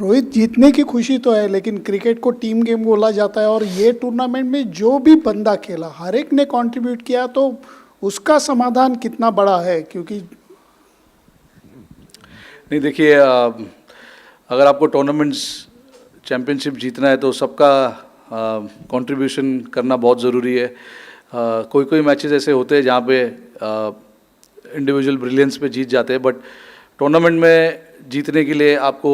रोहित, जीतने की खुशी तो है, लेकिन क्रिकेट को टीम गेम बोला जाता है और ये टूर्नामेंट में जो भी बंदा खेला हर एक ने कंट्रीब्यूट किया, तो उसका समाधान कितना बड़ा है? क्योंकि नहीं देखिए, अगर आपको टूर्नामेंट्स चैम्पियनशिप जीतना है तो सबका कंट्रीब्यूशन करना बहुत ज़रूरी है। कोई कोई मैचेस ऐसे होते हैं जहाँ पे इंडिविजुअल ब्रिलियंस पे जीत जाते हैं, बट टूर्नामेंट में जीतने के लिए आपको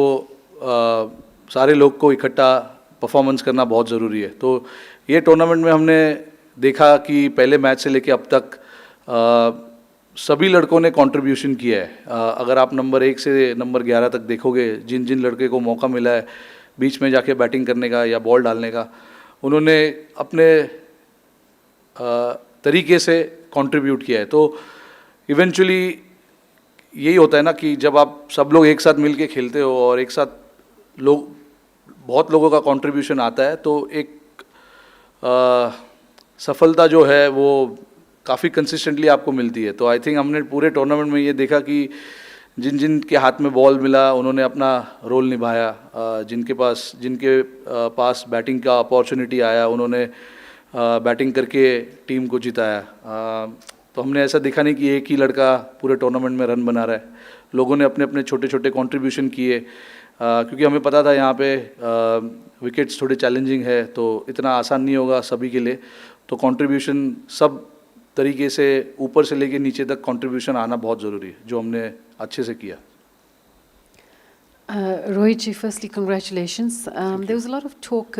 सारे लोग को इकट्ठा परफॉर्मेंस करना बहुत ज़रूरी है। तो ये टूर्नामेंट में हमने देखा कि पहले मैच से लेके अब तक सभी लड़कों ने कंट्रीब्यूशन किया है। अगर आप नंबर 1 से नंबर 11 तक देखोगे, जिन जिन लड़के को मौका मिला है बीच में जाके बैटिंग करने का या बॉल डालने का, उन्होंने अपने तरीके से कंट्रीब्यूट किया है। तो इवेंचुअली यही होता है ना कि जब आप सब लोग एक साथ मिल के खेलते हो और एक साथ बहुत लोगों का कंट्रीब्यूशन आता है, तो एक सफलता जो है वो काफ़ी कंसिस्टेंटली आपको मिलती है। तो आई थिंक हमने पूरे टूर्नामेंट में ये देखा कि जिन जिन के हाथ में बॉल मिला उन्होंने अपना रोल निभाया, जिनके पास बैटिंग का अपॉर्चुनिटी आया उन्होंने बैटिंग करके टीम को जिताया। तो हमने ऐसा देखा नहीं कि एक ही लड़का पूरे टूर्नामेंट में रन बना रहा है। लोगों ने अपने अपने छोटे छोटे कंट्रीब्यूशन किए, क्योंकि हमें पता था यहाँ पे विकेट्स थोड़े चैलेंजिंग है, तो इतना आसान नहीं होगा सभी के लिए। तो कंट्रीब्यूशन सब तरीके से ऊपर से लेके नीचे तक कंट्रीब्यूशन आना बहुत ज़रूरी है, जो हमने अच्छे से किया। Rohit ji, firstly, congratulations. There was a lot of talk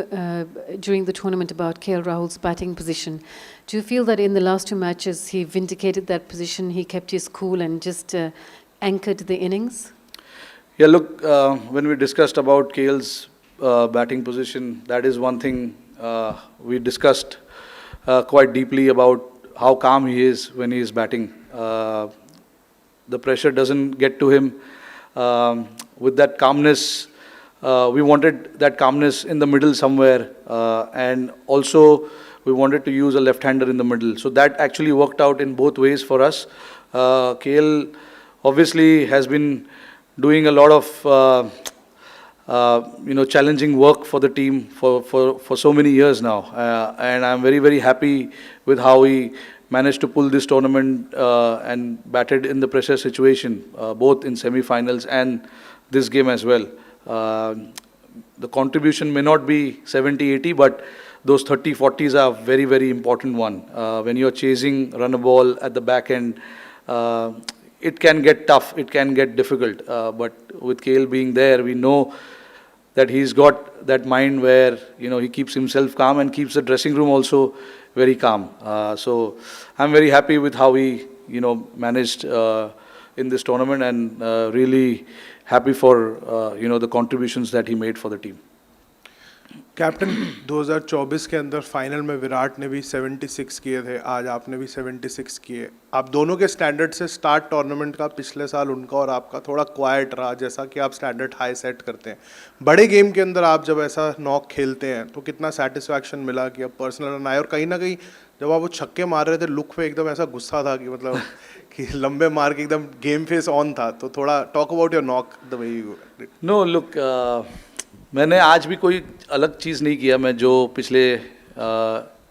during the tournament about KL Rahul's batting position. Do you feel that in the last 2 matches he vindicated that position, he kept his cool and just anchored the innings? Yeah, look, when we discussed about KL's batting position, that is one thing we discussed quite deeply about how calm he is when he is batting. The pressure doesn't get to him. With that calmness, we wanted that calmness in the middle somewhere, and also we wanted to use a left-hander in the middle. So that actually worked out in both ways for us. KL obviously has been doing a lot of challenging work for the team for so many years now, and I'm very, very happy with how he managed to pull this tournament and batted in the pressure situation, both in semi-finals and this game as well. The contribution may not be 70-80, but those 30-40s are very, very important one. When you're chasing run a ball at the back end, it can get tough, it can get difficult, but with KL being there, we know that he's got that mind where he keeps himself calm and keeps the dressing room also very calm. So I'm very happy with how he managed in this tournament, and really happy for the contributions that he made for the team. Captain, 2024 के अंदर final में विराट ने भी 76 किए थे, आज आपने भी 76 किए। आप दोनों के स्टैंडर्ड से स्टार्ट टूर्नामेंट का पिछले साल उनका और आपका थोड़ा क्वाइट रहा, जैसा कि आप स्टैंडर्ड हाई सेट करते हैं। बड़े गेम के अंदर आप जब ऐसा नॉक खेलते हैं तो कितना सेटिस्फैक्शन मिला कि अब पर्सनल रन आए, और कहीं ना कहीं जब आप वो छक्के मार रहे थे लुक पे एकदम ऐसा गुस्सा था कि मतलब कि लंबे मार के एकदम गेम फेस ऑन था। तो थोड़ा talk about your knock the way you. No look, मैंने आज भी कोई अलग चीज़ नहीं किया। मैं जो पिछले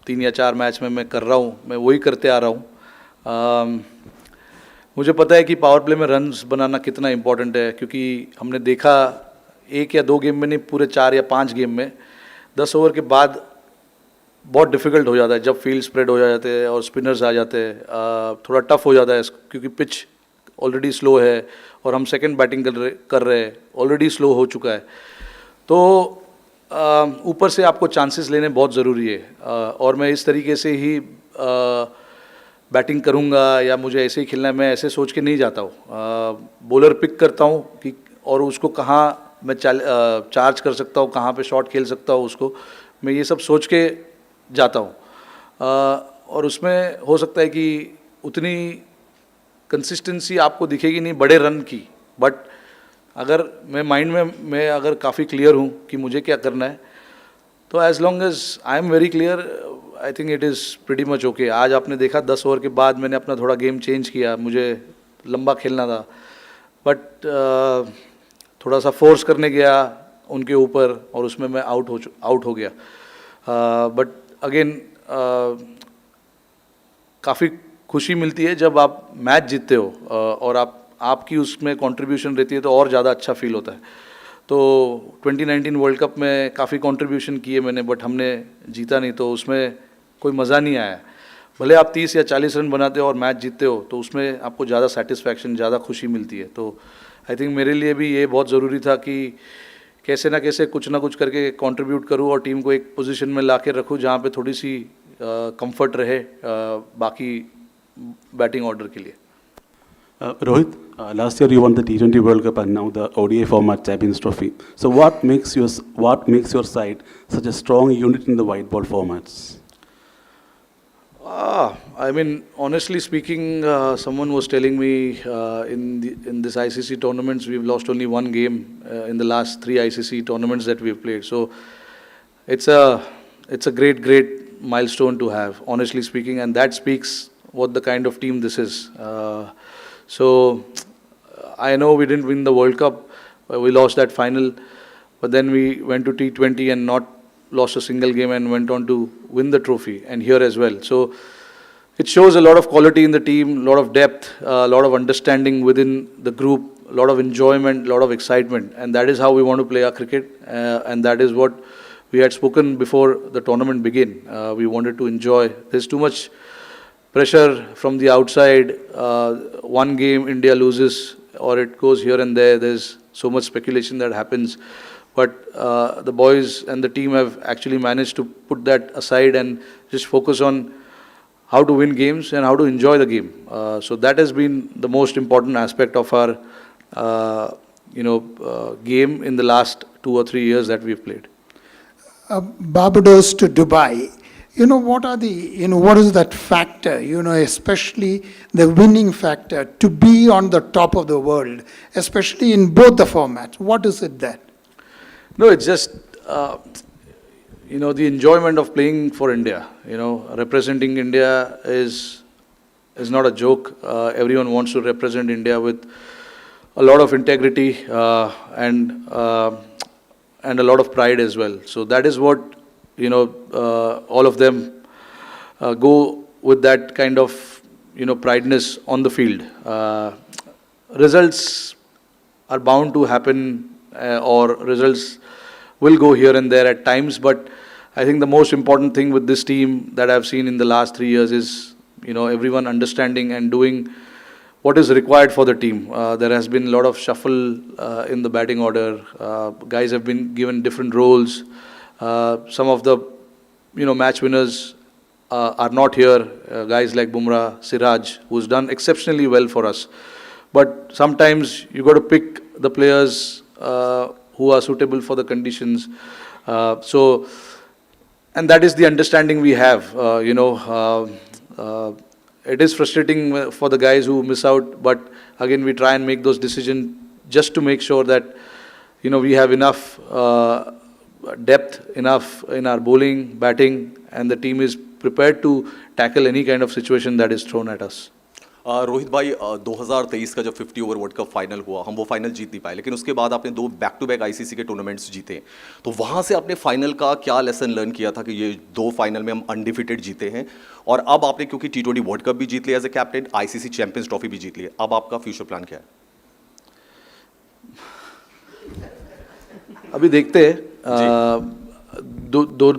3 या 4 मैच में मैं कर रहा हूँ, मैं वही करते आ रहा हूँ। मुझे पता है कि पावर प्ले में रन्स बनाना कितना इम्पोर्टेंट है, क्योंकि हमने देखा 1 या 2 गेम में नहीं, पूरे 4 या 5 गेम में 10 ओवर के बाद बहुत डिफ़िकल्ट हो जाता है जब फील्ड स्प्रेड हो जाते हैं और स्पिनर्स आ जाते हैं। थोड़ा टफ हो जाता है क्योंकि पिच ऑलरेडी स्लो है और हम सेकंड बैटिंग कर रहे हैं, ऑलरेडी स्लो हो चुका है। तो ऊपर से आपको चांसेस लेने बहुत ज़रूरी है, और मैं इस तरीके से ही बैटिंग करूँगा या मुझे ऐसे ही खेलना है, मैं ऐसे सोच के नहीं जाता हूँ। बॉलर पिक करता हूँ कि और उसको कहाँ मैं चार्ज कर सकता हूँ, कहाँ पे शॉट खेल सकता हूँ, उसको मैं ये सब सोच के जाता हूँ। और उसमें हो सकता है कि उतनी कंसिस्टेंसी आपको दिखेगी नहीं बड़े रन की, बट अगर मैं माइंड में मैं अगर काफ़ी क्लियर हूँ कि मुझे क्या करना है, तो as long as I am very clear, I think it is pretty much okay. आज आपने देखा 10 ओवर के बाद मैंने अपना थोड़ा गेम चेंज किया, मुझे लंबा खेलना था, बट थोड़ा सा फोर्स करने गया उनके ऊपर और उसमें मैं आउट हो गया. बट अगेन काफ़ी खुशी मिलती है जब आप मैच जीतते हो और आपकी उसमें कंट्रीब्यूशन रहती है तो और ज़्यादा अच्छा फील होता है. तो 2019 वर्ल्ड कप में काफ़ी कंट्रीब्यूशन किए मैंने, बट हमने जीता नहीं, तो उसमें कोई मज़ा नहीं आया. भले आप 30 या 40 रन बनाते हो और मैच जीतते हो तो उसमें आपको ज़्यादा सेटिस्फैक्शन, ज़्यादा खुशी मिलती है. तो आई थिंक मेरे लिए भी ये बहुत ज़रूरी था कि कैसे ना कैसे कुछ ना कुछ करके कंट्रीब्यूट करूँ और टीम को एक पोजीशन में ला के रखूँ जहाँ पे थोड़ी सी कंफर्ट रहे बाकी बैटिंग ऑर्डर के लिए. Rohit, last year you won the T20 World Cup and now the ODI format Champions Trophy. So what makes your side such a strong unit in the white ball formats? I mean, honestly speaking, someone was telling me in this ICC tournaments we've lost only one game in the last 3 ICC tournaments that we've played. So it's a great milestone to have, honestly speaking, and that speaks what the kind of team this is. So I know we didn't win the World Cup, we lost that final, but then we went to T20 and not lost a single game and went on to win the trophy, and here as well. So it shows a lot of quality in the team, a lot of depth, a lot of understanding within the group, a lot of enjoyment, a lot of excitement, and that is how we want to play our cricket, and that is what we had spoken before the tournament began. We wanted to enjoy. There's too much pressure from the outside. One game India loses or it goes here and there, there's so much speculation that happens, but the boys and the team have actually managed to put that aside and just focus on how to win games and how to enjoy the game. So that has been the most important aspect of our game in the last 2 or 3 years that we've played. Barbados to Dubai. What is that factor, especially the winning factor to be on the top of the world, especially in both the formats? What is it that? No, it's just, the enjoyment of playing for India. Representing India is not a joke. Everyone wants to represent India with a lot of integrity and a lot of pride as well. So that is what, all of them go with that kind of, prideness on the field. Results are bound to happen or results will go here and there at times, but I think the most important thing with this team that I've seen in the last 3 years is, everyone understanding and doing what is required for the team. There has been a lot of shuffle in the batting order. Guys have been given different roles. Some of the, match winners are not here. Guys like Bumrah, Siraj, who's done exceptionally well for us. But sometimes you got to pick the players who are suitable for the conditions. And that is the understanding we have. It is frustrating for the guys who miss out, but again we try and make those decisions just to make sure that we have enough depth, enough in our bowling, batting, and the team is prepared to tackle any kind of situation that is thrown at us. Rohit भाई 2023 का जब 50 over world cup final हुआ, हम वो final जीत नहीं पाए, लेकिन उसके बाद आपने 2 बैक टू बैक आईसीसी के टूर्नामेंट्स जीते. तो वहाँ से आपने फाइनल का क्या लेसन लर्न किया था कि ये 2 फाइनल में हम अनडिफिटेड जीते हैं, और अब आपने क्योंकि T20 वर्ल्ड कप भी जीत लिया as a captain, ICC champions trophy भी जीत ली, अब आपका फ्यूचर प्लान क्या है? अभी देखते हैं.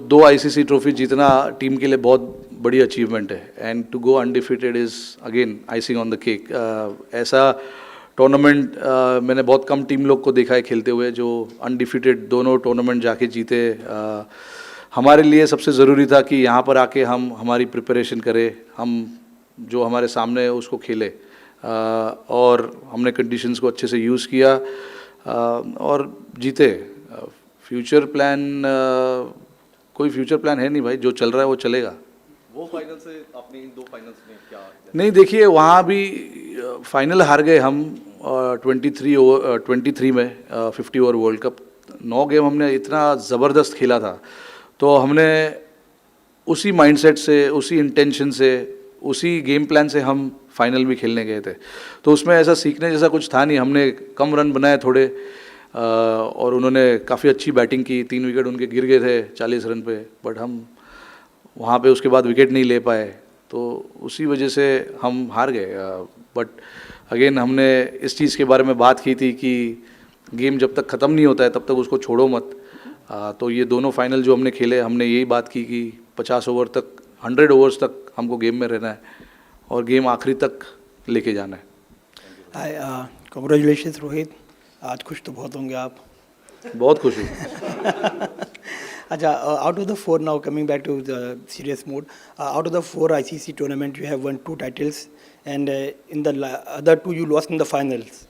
दो आईसीसी ट्रॉफी जीतना टीम के लिए बहुत बड़ी अचीवमेंट है, and to go undefeated is again icing on the cake. ऐसा टूर्नामेंट मैंने बहुत कम टीम लोग को देखा है खेलते हुए जो अनडिफिटेड दोनों टूर्नामेंट जाके जीते. हमारे लिए सबसे ज़रूरी था कि यहाँ पर आके हम हमारी प्रिपरेशन करें, हम जो हमारे सामने है उसको खेले, और हमने कंडीशंस को अच्छे से यूज़ किया और जीते. फ्यूचर प्लान कोई फ्यूचर प्लान है नहीं भाई, जो चल रहा है वो चलेगा. वो फाइनल से आपने इन 2 फाइनल्स में क्या? नहीं, देखिए वहाँ भी फाइनल हार गए हम 23 में 50 ओवर वर्ल्ड कप. 9 गेम हमने इतना ज़बरदस्त खेला था, तो हमने उसी माइंडसेट से, उसी इंटेंशन से, उसी गेम प्लान से हम फाइनल भी खेलने गए थे. तो उसमें ऐसा सीखने जैसा कुछ था नहीं. हमने कम रन बनाए थोड़े, और उन्होंने काफ़ी अच्छी बैटिंग की, 3 विकेट उनके गिर गए थे 40 रन पे, बट हम वहाँ पे उसके बाद विकेट नहीं ले पाए, तो उसी वजह से हम हार गए। बट अगेन हमने इस चीज़ के बारे में बात की थी कि गेम जब तक ख़त्म नहीं होता है तब तक उसको छोड़ो मत। तो ये दोनों फाइनल जो हमने खेले, हमने यही बात की कि 50 ओवर तक, 100 ओवर्स तक हमको गेम में रहना है और गेम आखिरी तक लेके जाना है। हाय, कांग्रेचुलेशंस रोहित, आज खुश तो बहुत होंगे आप। बहुत खुश हूँ। अच्छा, out of the 4 now, coming back to the serious mode, out of the 4 ICC tournament you have won 2 titles, and in the other 2 you lost in the finals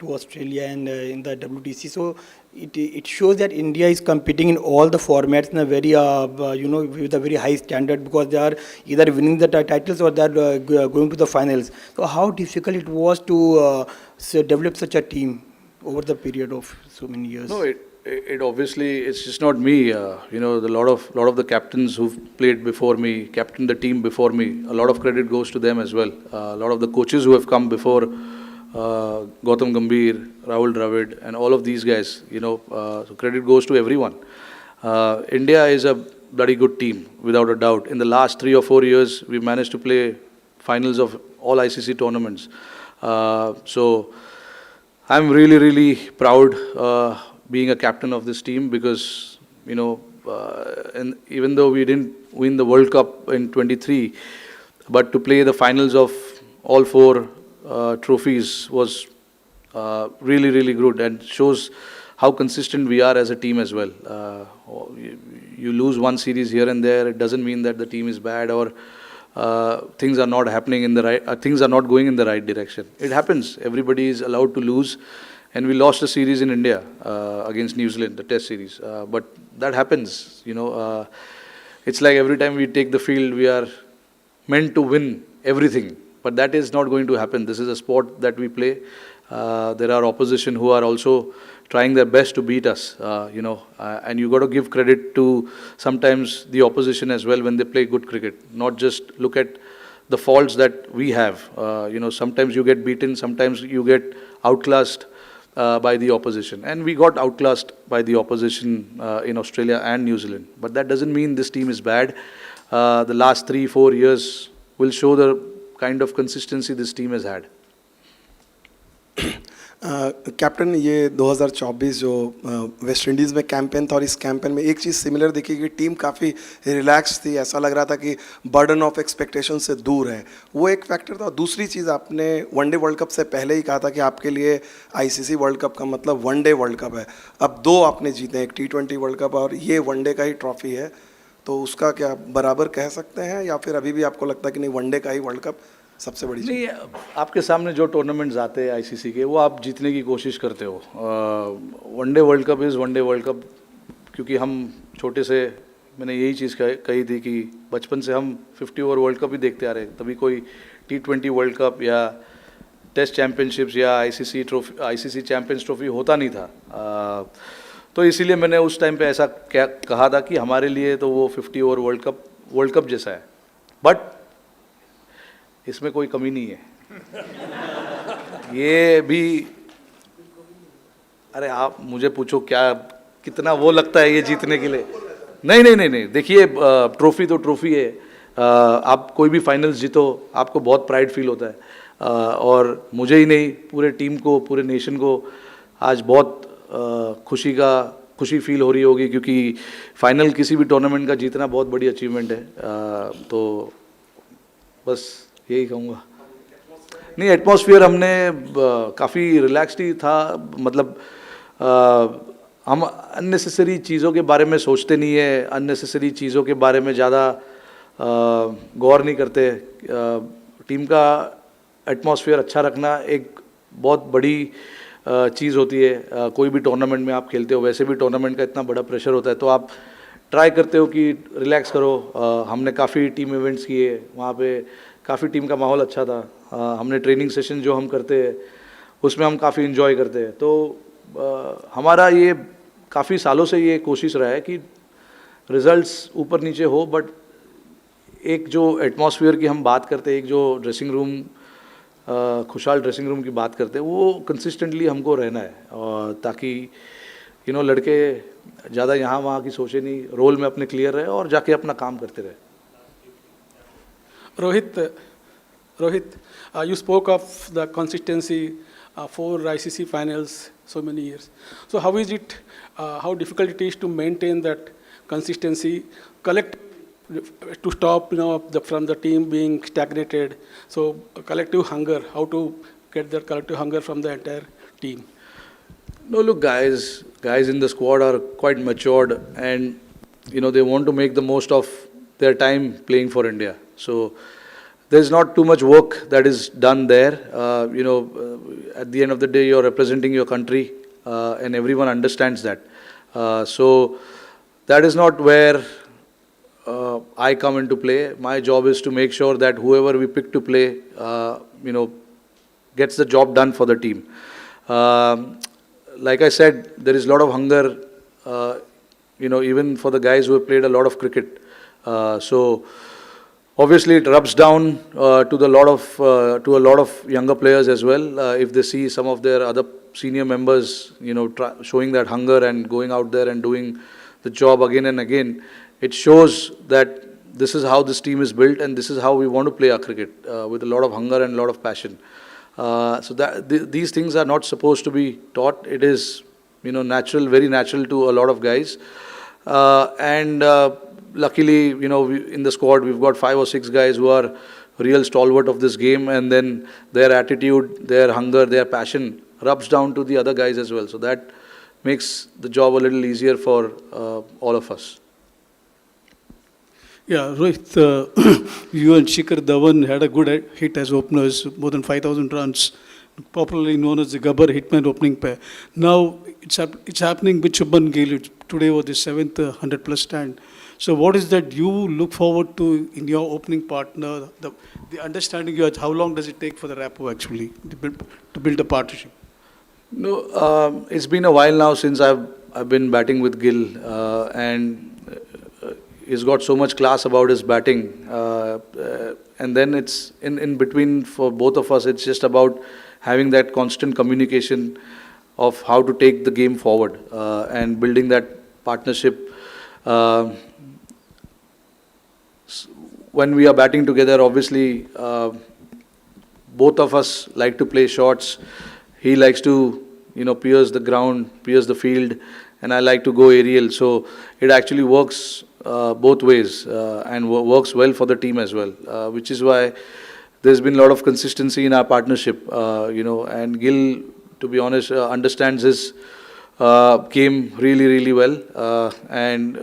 to Australia and in the WTC. So it shows that India is competing in all the formats in a very with a very high standard, because they are either winning the titles or they are going to the finals. So how difficult it was to develop such a team over the period of so many years? No, it obviously, it's just not me. The lot of the captains who've played before me, captained the team before me. A lot of credit goes to them as well. A lot of the coaches who have come before, Gautam Gambhir, Rahul Dravid, and all of these guys. So credit goes to everyone. India is a bloody good team, without a doubt. In the last 3 or 4 years, we managed to play finals of all ICC tournaments. So I'm really, really proud being a captain of this team, because and even though we didn't win the World Cup in 23, but to play the finals of all 4 trophies was really, really good, and shows how consistent we are as a team as well. You lose one series here and there, it doesn't mean that the team is bad or things are not happening in the right, things are not going in the right direction. It happens. Everybody is allowed to lose. And we lost a series in India against New Zealand, the Test series. But that happens, It's like every time we take the field, we are meant to win everything. But that is not going to happen. This is a sport that we play. There are opposition who are also trying their best to beat us, and you got to give credit to sometimes the opposition as well when they play good cricket. Not just look at the faults that we have. Sometimes you get beaten, sometimes you get outclassed by the opposition, and we got outclassed by the opposition in Australia and New Zealand. But that doesn't mean this team is bad. The last 3-4 years will show the kind of consistency this team has had. Captain, ये 2024 जो West Indies में campaign था, और इस campaign में एक चीज़ similar दिखी कि टीम काफ़ी रिलैक्स थी, ऐसा लग रहा था कि बर्डन ऑफ एक्सपेक्टेशन से दूर है, वो एक फैक्टर था। दूसरी चीज़, आपने वनडे वर्ल्ड कप से पहले ही कहा था कि आपके लिए आईसीसी वर्ल्ड कप का मतलब वनडे वर्ल्ड कप है। अब 2 आपने जीते, एक T20 वर्ल्ड कप और ये वनडे का ही ट्रॉफी है, तो उसका क्या बराबर कह सकते हैं, या फिर अभी भी आपको लगता है कि नहीं, वनडे का ही वर्ल्ड कप सबसे बड़ी चीज़? नहीं, आपके सामने जो टूर्नामेंट्स आते हैं आईसीसी के, वो आप जीतने की कोशिश करते हो। One day world cup is one day world cup, क्योंकि हम छोटे से, मैंने यही चीज़ कही थी कि बचपन से हम 50 ओवर वर्ल्ड कप ही देखते आ रहे हैं। तभी कोई T20 वर्ल्ड कप या टेस्ट चैम्पियनशिप्स या आईसीसी चैम्पियंस ट्रॉफी होता नहीं था। तो इसीलिए मैंने उस टाइम पे ऐसा कहा था कि हमारे लिए तो वो 50 ओवर वर्ल्ड कप जैसा है, बट इसमें कोई कमी नहीं है। ये भी, अरे आप मुझे पूछो क्या कितना वो लगता है ये जीतने के लिए। नहीं, देखिए, ट्रॉफी तो ट्रॉफी है। आप कोई भी फाइनल्स जीतो, आपको बहुत प्राइड फील होता है, और मुझे ही नहीं, पूरे टीम को, पूरे नेशन को आज बहुत खुशी फील हो रही होगी, क्योंकि फाइनल किसी भी टूर्नामेंट का जीतना बहुत बड़ी अचीवमेंट है। तो बस यही कहूँगा। नहीं, एटमॉस्फेयर हमने काफ़ी रिलैक्स्ड ही था, मतलब हम अननेसेसरी चीज़ों के बारे में सोचते नहीं है, अननेसेसरी चीज़ों के बारे में ज़्यादा गौर नहीं करते। टीम का एटमॉस्फेयर अच्छा रखना एक बहुत बड़ी चीज़ होती है। कोई भी टूर्नामेंट में आप खेलते हो, वैसे भी टूर्नामेंट का इतना बड़ा प्रेशर होता है, तो आप ट्राई करते हो कि रिलैक्स करो। हमने काफ़ी टीम इवेंट्स किए, वहाँ पे काफ़ी टीम का माहौल अच्छा था। हमने ट्रेनिंग सेशन जो हम करते हैं उसमें हम काफ़ी इन्जॉय करते हैं। तो हमारा ये काफ़ी सालों से ये कोशिश रहा है कि रिजल्ट्स ऊपर नीचे हो, बट एक जो एटमॉस्फेयर की हम बात करते हैं, एक जो ड्रेसिंग रूम खुशहाल ड्रेसिंग रूम की बात करते हैं, वो कंसिस्टेंटली हमको रहना है, ताकि लड़के ज़्यादा यहाँ वहाँ की सोचे नहीं, रोल में अपने क्लियर रहे और जाके अपना काम करते रहे. Rohit, you spoke of the consistency for ICC finals so many years. So how is it, how difficult it is to maintain that consistency, collect to stop from the team being stagnated. So collective hunger, how to get that collective hunger from the entire team. No, look, guys in the squad are quite matured, and they want to make the most of their time playing for India. So there's not too much work that is done there. At the end of the day, you're representing your country, and everyone understands that. So that is not where I come into play. My job is to make sure that whoever we pick to play, gets the job done for the team. Like I said, there is a lot of hunger, even for the guys who have played a lot of cricket. So obviously it rubs down to a lot of younger players as well. If they see some of their other senior members, showing that hunger and going out there and doing the job again and again, it shows that this is how this team is built, and this is how we want to play our cricket, with a lot of hunger and a lot of passion. So that these things are not supposed to be taught. It is, natural, very natural to a lot of guys. And luckily, in the squad, we've got 5 or 6 guys who are real stalwart of this game, and then their attitude, their hunger, their passion rubs down to the other guys as well. So that makes the job a little easier for all of us. Yeah, Rohit, you and Shikhar Dhawan had a good hit as openers, more than 5,000 runs, popularly known as the Gabbar Hitman opening pair. Now it's happening with Shubman Gill. Today was the 7th 100-plus stand. So what is that you look forward to in your opening partner? The understanding you have, how long does it take for the rapport actually to build a partnership? No, it's been a while now since I've been batting with Gill, and he's got so much class about his batting, and then it's in between for both of us. It's just about having that constant communication of how to take the game forward, and building that partnership. When we are batting together, obviously, both of us like to play shots. He likes to, pierce the ground, pierce the field, and I like to go aerial. So it actually works both ways, and works well for the team as well, which is why there's been a lot of consistency in our partnership, and Gill, to be honest, understands his game really, really well, and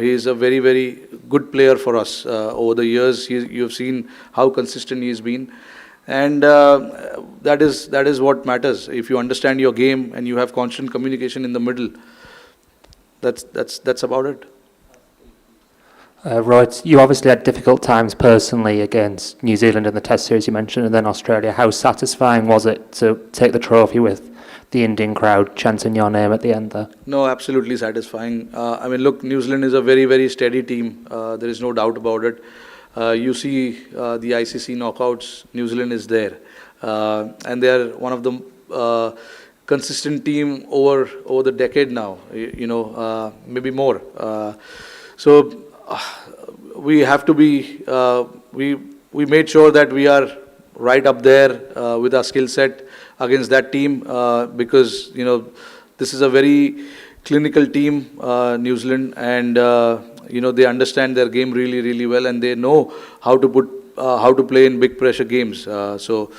he's a very, very good player for us. Over the years, you've seen how consistent he's been, and that is what matters. If you understand your game and you have constant communication in the middle, that's about it. Rohit, you obviously had difficult times personally against New Zealand in the Test series you mentioned, and then Australia. How satisfying was it to take the trophy with the Indian crowd chanting your name at the end there? No, absolutely satisfying. Look, New Zealand is a very, very steady team. There is no doubt about it. You see the ICC knockouts, New Zealand is there. And they are one of the consistent team over the decade now, maybe more. So we have to be, we made sure that we are right up there with our skill set against that team, because this is a very clinical team, New Zealand, and they understand their game really, really well, and they know how to play in big pressure games. So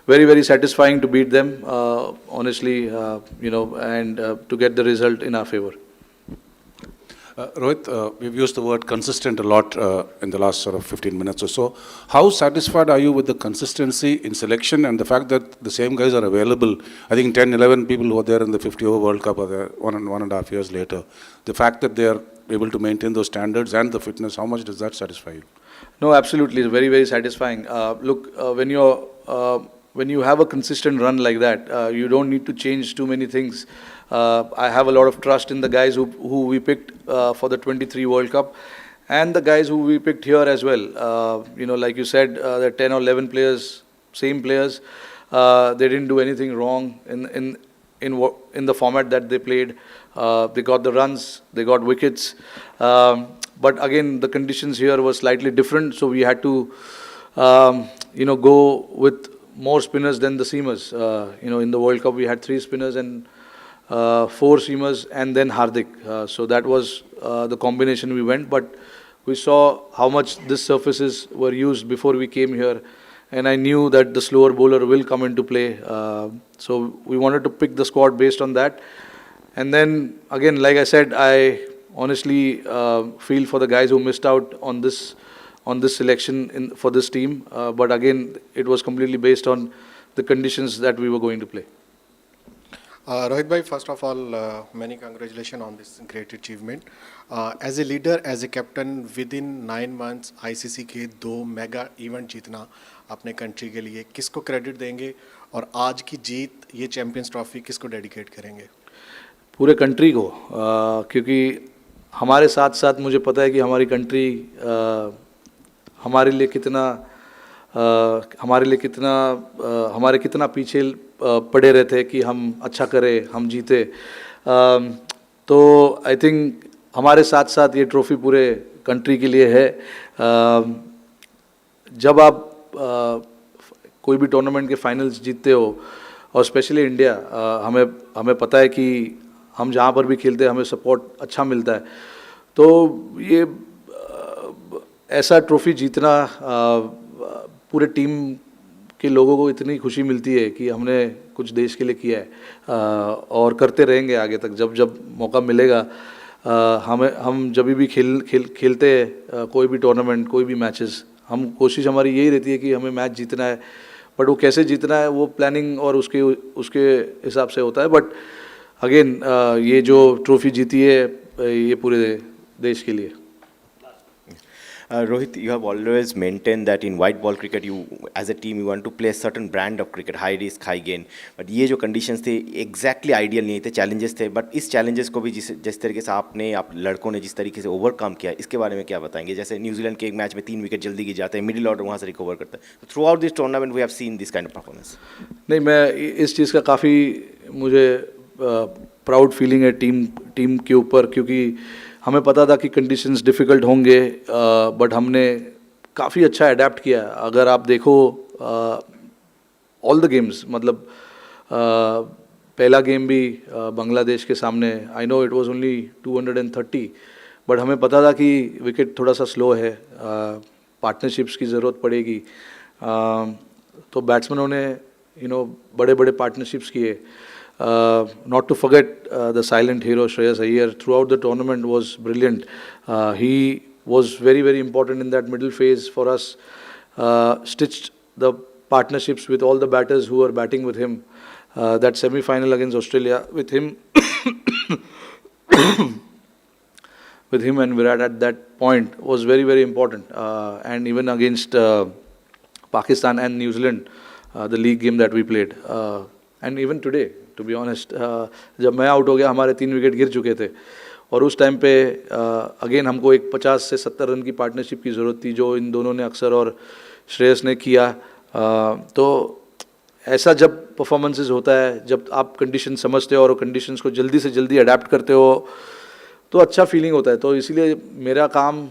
very, very satisfying to beat them, honestly, and to get the result in our favor. Rohit, we've used the word consistent a lot in the last sort of 15 minutes or so. How satisfied are you with the consistency in selection and the fact that the same guys are available? I think 10, 11 people who were there in the 50-over World Cup are there 1.5 years later. The fact that they are able to maintain those standards and the fitness, how much does that satisfy you? No, absolutely. It's very, very satisfying. Look, when you have a consistent run like that, you don't need to change too many things. I have a lot of trust in the guys who we picked for the 23 World Cup, and the guys who we picked here as well. Like you said, there are 10 or 11 players same players. They didn't do anything wrong in the format that they played. They got the runs, they got wickets. But again, the conditions here were slightly different, so we had to, go with more spinners than the seamers. In the World Cup, we had 3 spinners and 4 seamers, and then Hardik. So that was the combination we went. But we saw how much these surfaces were used before we came here, and I knew that the slower bowler will come into play. So we wanted to pick the squad based on that. And then again, like I said, I honestly feel for the guys who missed out on this selection for this team. But again, it was completely based on the conditions that we were going to play. Rohit bhai, first of all, many congratulations on this great achievement. As a leader, as a captain, within 9 months ICC के 2 mega event जीतना अपने country के लिए, किसको credit देंगे और आज की जीत, ये चैंपियंस ट्रॉफी किसको डेडिकेट करेंगे? पूरे कंट्री को, क्योंकि हमारे साथ साथ मुझे पता है कि हमारी कंट्री हमारे कितना पीछे पड़े रहते कि हम अच्छा करें, हम जीते. तो आई थिंक हमारे साथ साथ ये ट्रॉफी पूरे कंट्री के लिए है. जब आप कोई भी टूर्नामेंट के फाइनल्स जीतते हो, और स्पेशली इंडिया, हमें पता है कि हम जहाँ पर भी खेलते हैं हमें सपोर्ट अच्छा मिलता है. तो ये ऐसा ट्रॉफी जीतना, पूरे टीम के लोगों को इतनी खुशी मिलती है कि हमने कुछ देश के लिए किया है, और करते रहेंगे आगे तक. जब मौका मिलेगा, हम जब भी खेलते हैं कोई भी टूर्नामेंट, कोई भी मैचेस, कोशिश हमारी यही रहती है कि हमें मैच जीतना है. बट वो कैसे जीतना है वो प्लानिंग और उसके हिसाब से होता है. बट अगेन, ये जो ट्रॉफी जीती है ये पूरे देश के लिए. Rohit, you have always maintained that in white ball cricket, you as a team you want to play a certain brand of cricket, high risk, high gain. But ये जो conditions थे exactly ideal नहीं थे, challenges थे. But इस challenges को भी जिस तरीके से आप लड़कों ने जिस तरीके से overcome किया, इसके बारे में क्या बताएंगे? जैसे न्यूजीलैंड के एक मैच में 3 विकेट जल्दी गिर जाते हैं, मिडिल ऑर्डर वहाँ से रिकवर करता है. Throughout this tournament, we have seen this kind of performance. नहीं, मैं इस चीज़ का काफ़ी मुझे प्राउड फीलिंग है टीम के ऊपर, क्योंकि हमें पता था कि कंडीशंस डिफ़िकल्ट होंगे, बट हमने काफ़ी अच्छा अडेप्ट किया. अगर आप देखो ऑल द गेम्स, मतलब पहला गेम भी बांग्लादेश के सामने, I know it was only 230, but हमें पता था कि विकेट थोड़ा सा स्लो है, पार्टनरशिप्स की ज़रूरत पड़ेगी. तो बैट्समैनों ने बड़े बड़े पार्टनरशिप्स किए. Not to forget the silent hero Shreyas Iyer throughout the tournament was brilliant. He was very, very important in that middle phase for us. Stitched the partnerships with all the batters who were batting with him. That semi-final against Australia with him, with him and Virat at that point was very, very important. And even against Pakistan and New Zealand, the league game that we played, and even today. To be honest, जब मैं out हो गया हमारे 3 wicket गिर चुके थे, और उस टाइम पे अगेन हमको एक 50 से 70 रन की पार्टनरशिप की ज़रूरत थी, जो इन दोनों ने अक्सर और श्रेयस ने किया. तो ऐसा जब परफॉर्मेंसेस होता है, जब आप कंडीशन समझते हो और कंडीशंस को जल्दी से जल्दी अडेप्ट करते हो, तो अच्छा फीलिंग होता है. तो इसीलिए मेरा काम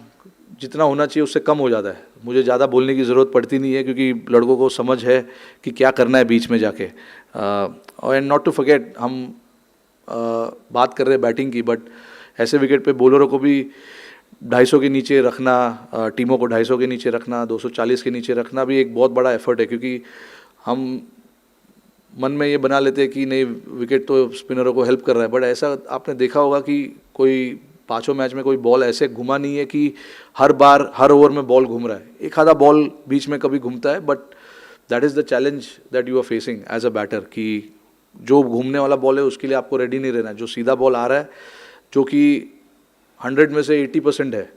जितना होना चाहिए उससे कम हो जाता है. मुझे ज़्यादा बोलने की ज़रूरत पड़ती नहीं है, क्योंकि लड़कों को समझ है कि क्या करना है बीच में जाके. एंड नॉट टू फॉरगेट, हम बात कर रहे हैं बैटिंग की, बट ऐसे विकेट पे बॉलरों को भी 250 के नीचे रखना, टीमों को 250 के नीचे रखना, 240 के नीचे रखना भी एक बहुत बड़ा एफर्ट है. क्योंकि हम मन में ये बना लेते हैं कि नहीं, विकेट तो स्पिनरों को हेल्प कर रहा है, बट ऐसा आपने देखा होगा कि कोई 5 मैच में कोई बॉल ऐसे घुमा नहीं है कि हर बार हर ओवर में बॉल घूम रहा है. एक आधा बॉल बीच में कभी घूमता है, but that is the challenge that you are facing as a batter, कि जो घूमने वाला बॉल है उसके लिए आपको रेडी नहीं रहना है. जो सीधा बॉल आ रहा है, जो कि 100 में से 80% है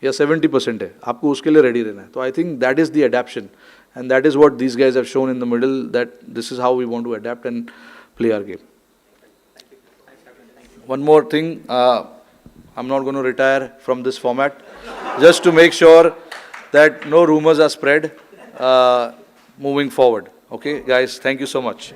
या 70% है, आपको उसके लिए रेडी रहना है. तो I think that is the adaption, and that is what these guys have shown in the middle, that this is how we want to adapt and play our game. One more thing, I'm not going to retire from this format, just to make sure that no rumors are spread. moving forward. Okay, guys, thank you so much.